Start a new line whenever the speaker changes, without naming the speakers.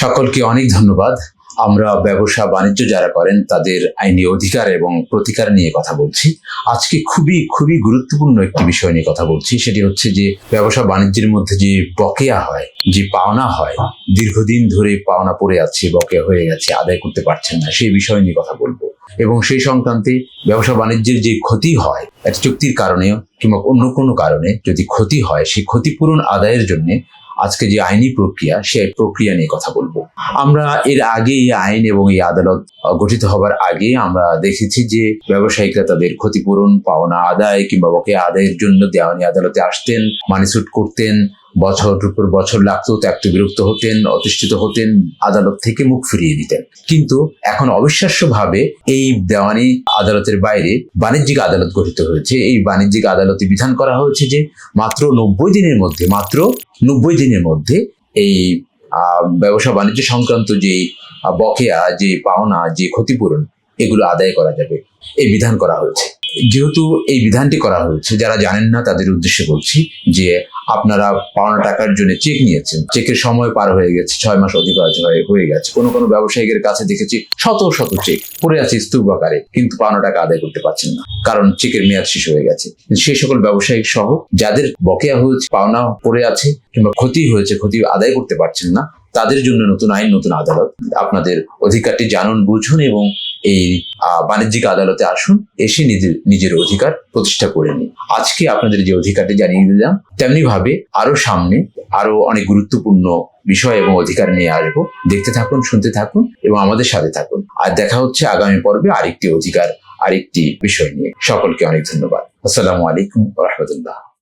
সকলকে অনেক ধন্যবাদ। আমরা ব্যবসা বাণিজ্য যারা করেন তাদের আইনি অধিকার এবং প্রতিকার নিয়ে কথা বলছি। আজকে খুবই গুরুত্বপূর্ণ একটি বিষয় নিয়ে কথা বলছি, সেটি হচ্ছে যে ব্যবসা বাণিজ্যের মধ্যে যে বকেয়া হয়, যে পাওনা হয়, দীর্ঘদিন ধরে পাওনা পড়ে আছে, বকেয়া হয়ে গেছে, আদায় করতে পারছেন না, সেই বিষয় নিয়ে কথা বলবো। এবং সেই সংক্রান্তে ব্যবসা বাণিজ্যের যে ক্ষতি হয় একটা চুক্তির কারণে কিংবা অন্য কোনো কারণে যদি ক্ষতি হয়, সেই ক্ষতিপূরণ আদায়ের জন্য আজকে যে আইনি প্রক্রিয়া, সেই প্রক্রিয়া নিয়ে কথা বলবো। আমরা এর আগে এই আইন এবং এই আদালত গঠিত হবার আগে আমরা দেখেছি যে ব্যবসায়িকরা তাদের ক্ষতিপূরণ পাওনা আদায় কিংবা বকেয়া আদায়ের জন্য দেওয়ানি আদালতে আসতেন, মানিস্যুট করতেন, বছরের পর বছর লাগতো, ত্যাক্ত বিরক্ত হতেন, অতিষ্ঠিত হতেন, আদালত থেকে মুখ ফিরিয়ে দিতেন। কিন্তু এখন অবিশ্বাস্যভাবে এই দেওয়ানি আদালতের বাইরে বাণিজ্যিক আদালত গঠিত হয়েছে। এই বাণিজ্যিক আদালতে বিধান করা হয়েছে যে মাত্র 90 দিনের মধ্যে এই ব্যবসা বাণিজ্য সংক্রান্ত যে বকেয়া, যে পাওনা, যে ক্ষতিপূরণ, এগুলো আদায় করা যাবে, এই বিধান করা হয়েছে। যেহেতু এই বিধানটি করা হয়েছে, যারা জানেন না তাদের উদ্দেশ্যে বলছি যে আপনারা পাওনা টাকার জন্য চেক নিয়েছেন, চেকের সময় পার হয়ে গেছে, 6 মাস অতিবাহিত হয়ে গেছে। কোনো ব্যবসায়ীদের কাছে দেখেছি শত চেক পড়ে আছে স্তূপ আকারে, কিন্তু পাওনা টাকা আদায় করতে পারছেন না, কারণ চেকের মেয়াদ শেষ হয়ে গেছে। সেই সকল ব্যবসায়িক সহ যাদের বকেয়া হয়েছে, পাওনা পড়ে আছে কিংবা ক্ষতি হয়েছে, ক্ষতি আদায় করতে পারছেন না, তাদের জন্য নতুন আইন, নতুন আদালত। আপনাদের অধিকারটি জানুন, বুঝুন এবং এই বাণিজ্যিক আদালতে আসুন, এসে নিজের অধিকার প্রতিষ্ঠা করে নিন। আজকে আপনাদের যে অধিকারটি জানিয়ে দিলাম, তেমনি ভাবে আরো সামনে আরো অনেক গুরুত্বপূর্ণ বিষয় এবং অধিকার নিয়ে আসবো। দেখতে থাকুন, শুনতে থাকুন এবং আমাদের সাথে থাকুন। আর দেখা হচ্ছে আগামী পর্বে আরেকটি অধিকার, আরেকটি বিষয় নিয়ে। সকলকে অনেক ধন্যবাদ। আসসালামু আলাইকুম ওয়া রাহমাতুল্লাহ।